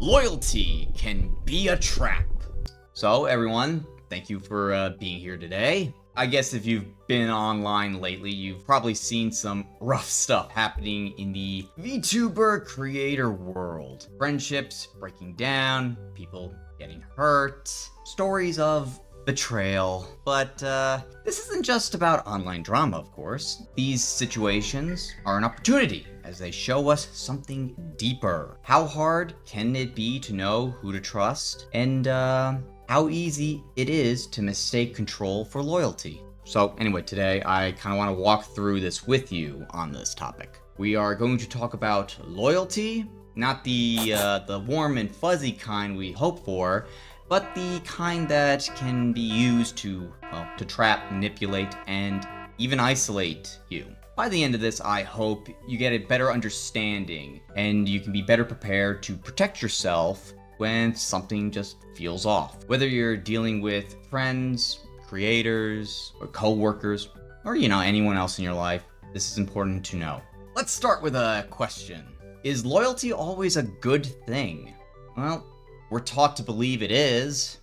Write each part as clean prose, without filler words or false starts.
Loyalty can be a trap. So, everyone, thank you for being here today. I guess if you've been online lately, you've probably seen some rough stuff happening in the VTuber creator world. Friendships breaking down, people getting hurt, stories of betrayal. But this isn't just about online drama, of course. These situations are an opportunity as they show us something deeper. How hard can it be to know who to trust? And how easy it is to mistake control for loyalty. So anyway, today I kind of want to walk through this with you on this topic. We are going to talk about loyalty, not the warm and fuzzy kind we hope for, but the kind that can be used to trap, manipulate, and even isolate you. By the end of this, I hope you get a better understanding and you can be better prepared to protect yourself when something just feels off. Whether you're dealing with friends, creators, or co-workers, or anyone else in your life, this is important to know. Let's start with a question. Is loyalty always a good thing? Well, we're taught to believe it is.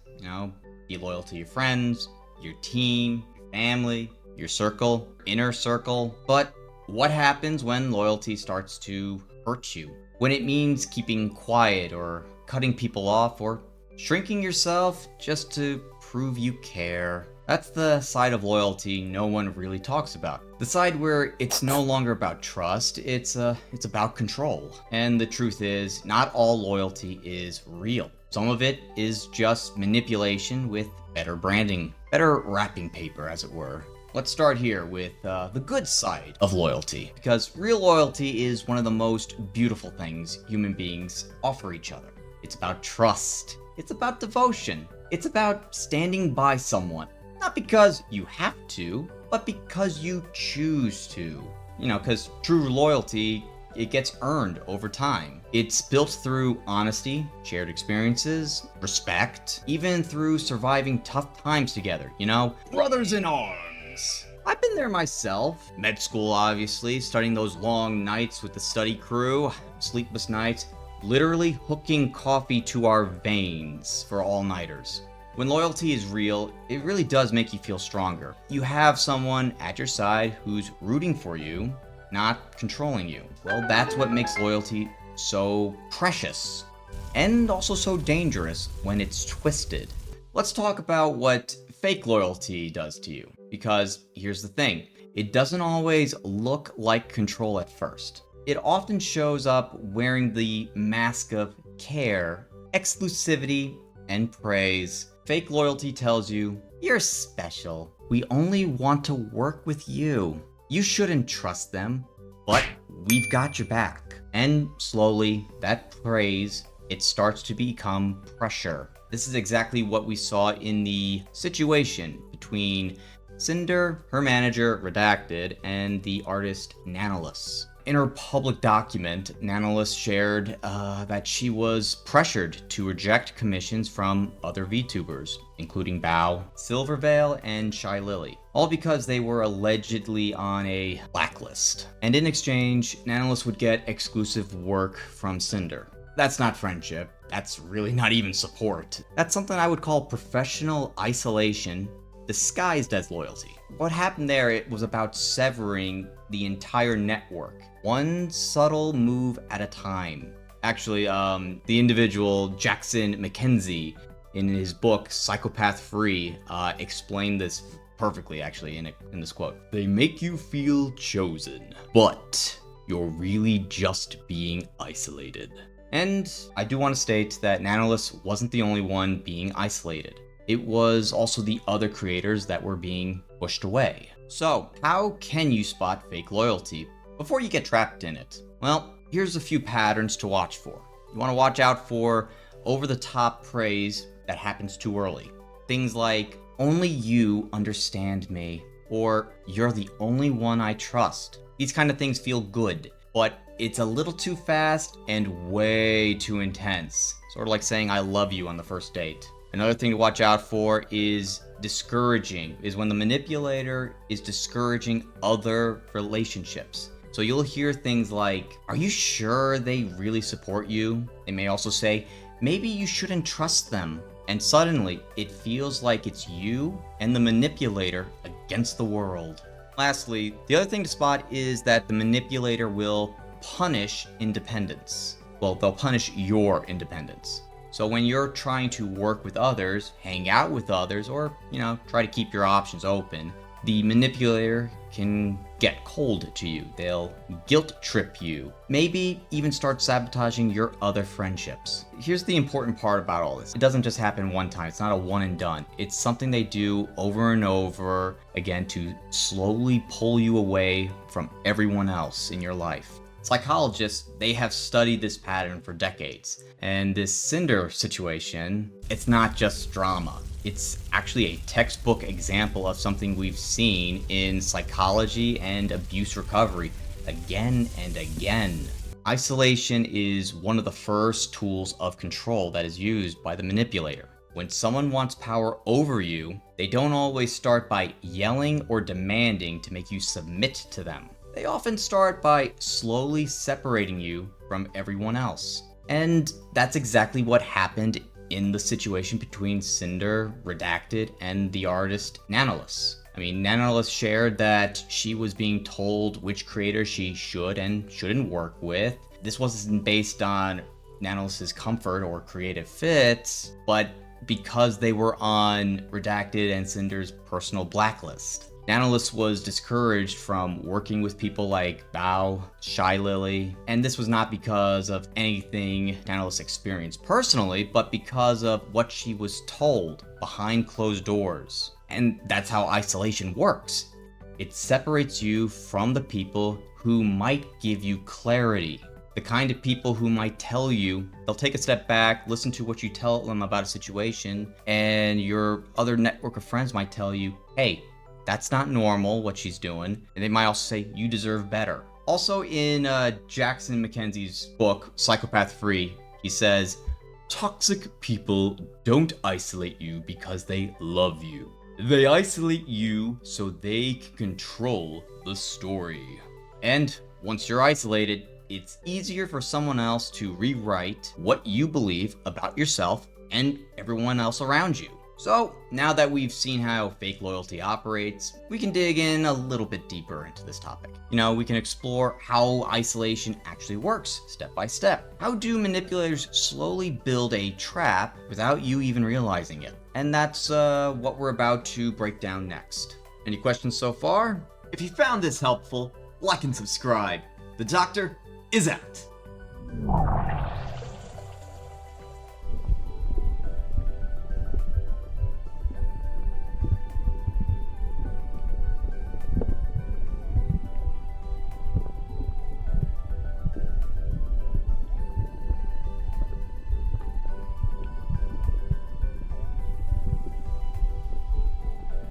Be loyal to your friends, your team, your family, your circle, inner circle. But what happens when loyalty starts to hurt you? When it means keeping quiet or cutting people off or shrinking yourself just to prove you care. That's the side of loyalty no one really talks about. The side where it's no longer about trust, it's about control. And the truth is, not all loyalty is real. Some of it is just manipulation with better branding, better wrapping paper, as it were. Let's start here with the good side of loyalty, because real loyalty is one of the most beautiful things human beings offer each other. It's about trust. It's about devotion. It's about standing by someone. Not because you have to, but because you choose to. Because true loyalty, it gets earned over time. It's built through honesty, shared experiences, respect, even through surviving tough times together, brothers in arms. I've been there myself. Med school, obviously, studying those long nights with the study crew, sleepless nights, literally hooking coffee to our veins for all-nighters. When loyalty is real, it really does make you feel stronger. You have someone at your side who's rooting for you, not controlling you. Well, that's what makes loyalty so precious, and also so dangerous when it's twisted. Let's talk about what fake loyalty does to you, because here's the thing, it doesn't always look like control at first. It often shows up wearing the mask of care, exclusivity, and praise. Fake loyalty tells you, you're special. We only want to work with you. You shouldn't trust them, but we've got your back. And slowly, that praise, it starts to become pressure. This is exactly what we saw in the situation between Sinder, her manager, Redacted, and the artist Nanolus. In her public document, Nanolus shared that she was pressured to reject commissions from other VTubers, including Bao, Silvervale, and Shy Lily, all because they were allegedly on a blacklist. And in exchange, Nanolus would get exclusive work from Sinder. That's not friendship. That's really not even support. That's something I would call professional isolation disguised as loyalty. What happened there, it was about severing the entire network, one subtle move at a time. Actually, the individual Jackson McKenzie, in his book Psychopath Free, explained this perfectly, actually, in this quote. They make you feel chosen, but you're really just being isolated. And I do want to state that Nanolus wasn't the only one being isolated. It was also the other creators that were being pushed away. So, how can you spot fake loyalty before you get trapped in it? Well, here's a few patterns to watch for. You want to watch out for over-the-top praise that happens too early. Things like, only you understand me, or you're the only one I trust. These kind of things feel good, but it's a little too fast and way too intense. Sort of like saying I love you on the first date. Another thing to watch out for is discouraging, is when the manipulator is discouraging other relationships. So you'll hear things like, are you sure they really support you? They may also say, maybe you shouldn't trust them. And suddenly, it feels like it's you and the manipulator against the world. Lastly, the other thing to spot is that the manipulator will punish independence. Well, they'll punish your independence. So when you're trying to work with others, hang out with others, or, try to keep your options open, the manipulator can get cold to you. They'll guilt trip you, maybe even start sabotaging your other friendships. Here's the important part about all this. It doesn't just happen one time. It's not a one and done. It's something they do over and over again to slowly pull you away from everyone else in your life. Psychologists, they have studied this pattern for decades. And this Sinder situation, it's not just drama. It's actually a textbook example of something we've seen in psychology and abuse recovery again and again. Isolation is one of the first tools of control that is used by the manipulator. When someone wants power over you, they don't always start by yelling or demanding to make you submit to them. They often start by slowly separating you from everyone else. And that's exactly what happened in the situation between Sinder, Redacted, and the artist Nanolus. Nanolus shared that she was being told which creator she should and shouldn't work with. This wasn't based on Nanolus's comfort or creative fit, but because they were on Redacted and Cinder's personal blacklist. Nanolus was discouraged from working with people like Bao, Shy Lily, and this was not because of anything Nanolus experienced personally, but because of what she was told behind closed doors. And that's how isolation works. It separates you from the people who might give you clarity. The kind of people who might tell you, they'll take a step back, listen to what you tell them about a situation, and your other network of friends might tell you, hey, that's not normal, what she's doing. And they might also say, you deserve better. Also in Jackson Mackenzie's book, Psychopath Free, he says, toxic people don't isolate you because they love you. They isolate you so they can control the story. And once you're isolated, it's easier for someone else to rewrite what you believe about yourself and everyone else around you. So, now that we've seen how fake loyalty operates, we can dig in a little bit deeper into this topic. We can explore how isolation actually works, step by step. How do manipulators slowly build a trap without you even realizing it? And that's what we're about to break down next. Any questions so far? If you found this helpful, like and subscribe. The Doctor is out.